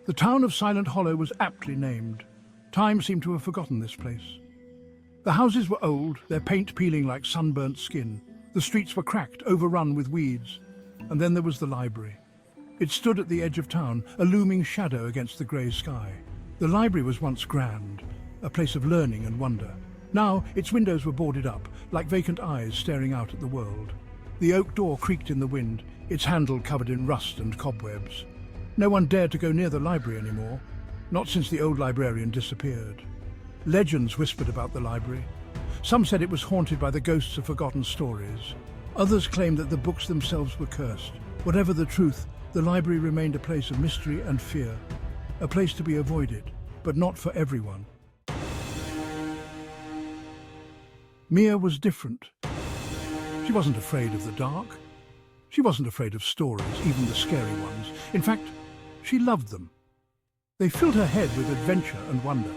The town of Silent Hollow was aptly named. Time seemed to have forgotten this place. The houses were old, their paint peeling like sunburnt skin. The streets were cracked, overrun with weeds. And then there was the library. It stood at the edge of town, a looming shadow against the grey sky. The library was once grand, a place of learning and wonder. Now its windows were boarded up, like vacant eyes staring out at the world. The oak door creaked in the wind, its handle covered in rust and cobwebs. No one dared to go near the library anymore, not since the old librarian disappeared. Legends whispered about the library. Some said it was haunted by the ghosts of forgotten stories. Others claimed that the books themselves were cursed. Whatever the truth, the library remained a place of mystery and fear, a place to be avoided, but not for everyone. Mia was different. She wasn't afraid of the dark. She wasn't afraid of stories, even the scary ones. In fact, she loved them. They filled her head with adventure and wonder.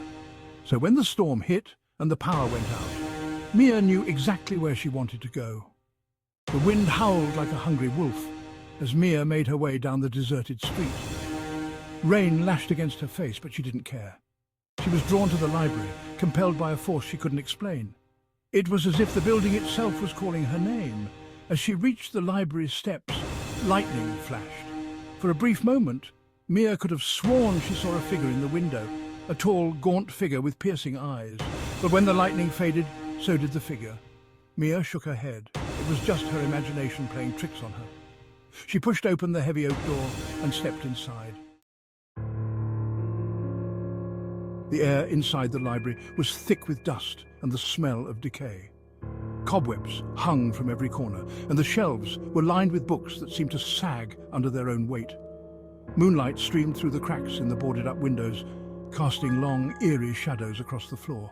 So when the storm hit and the power went out, Mia knew exactly where she wanted to go. The wind howled like a hungry wolf as Mia made her way down the deserted street. Rain lashed against her face, but she didn't care. She was drawn to the library, compelled by a force she couldn't explain. It was as if the building itself was calling her name. As she reached the library's steps, lightning flashed. For a brief moment, Mia could have sworn she saw a figure in the window, a tall, gaunt figure with piercing eyes. But when the lightning faded, so did the figure. Mia shook her head. It was just her imagination playing tricks on her. She pushed open the heavy oak door and stepped inside. The air inside the library was thick with dust and the smell of decay. Cobwebs hung from every corner, and the shelves were lined with books that seemed to sag under their own weight. Moonlight streamed through the cracks in the boarded-up windows, casting long, eerie shadows across the floor.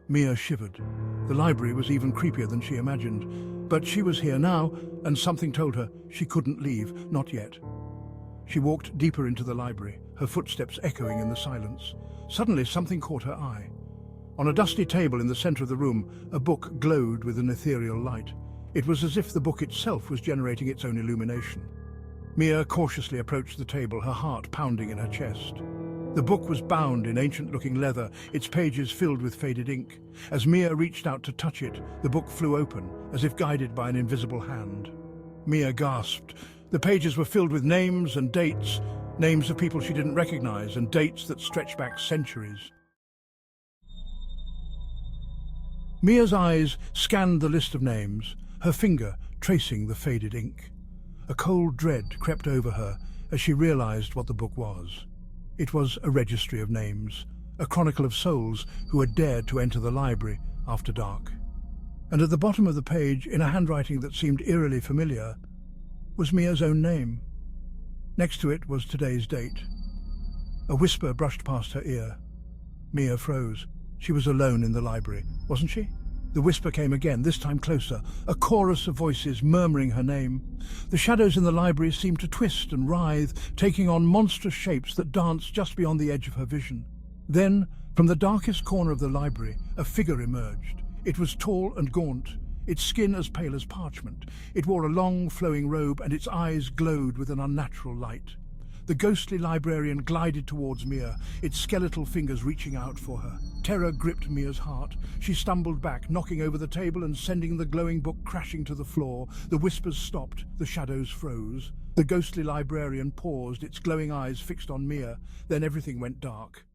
Mia shivered. The library was even creepier than she imagined. But she was here now, and something told her she couldn't leave, not yet. She walked deeper into the library, her footsteps echoing in the silence. Suddenly, something caught her eye. On a dusty table in the center of the room, a book glowed with an ethereal light. It was as if the book itself was generating its own illumination. Mia cautiously approached the table, her heart pounding in her chest. The book was bound in ancient-looking leather, its pages filled with faded ink. As Mia reached out to touch it, the book flew open, as if guided by an invisible hand. Mia gasped. The pages were filled with names and dates, names of people she didn't recognize, and dates that stretched back centuries. Mia's eyes scanned the list of names, her finger tracing the faded ink. A cold dread crept over her as she realized what the book was. It was a registry of names, a chronicle of souls who had dared to enter the library after dark. And at the bottom of the page, in a handwriting that seemed eerily familiar, was Mia's own name. Next to it was today's date. A whisper brushed past her ear. Mia froze. She was alone in the library, wasn't she? The whisper came again, this time closer, a chorus of voices murmuring her name. The shadows in the library seemed to twist and writhe, taking on monstrous shapes that danced just beyond the edge of her vision. Then, from the darkest corner of the library, a figure emerged. It was tall and gaunt, its skin as pale as parchment. It wore a long, flowing robe, and its eyes glowed with an unnatural light. The ghostly librarian glided towards Mia, its skeletal fingers reaching out for her. Terror gripped Mia's heart. She stumbled back, knocking over the table and sending the glowing book crashing to the floor. The whispers stopped, the shadows froze. The ghostly librarian paused, its glowing eyes fixed on Mia. Then everything went dark.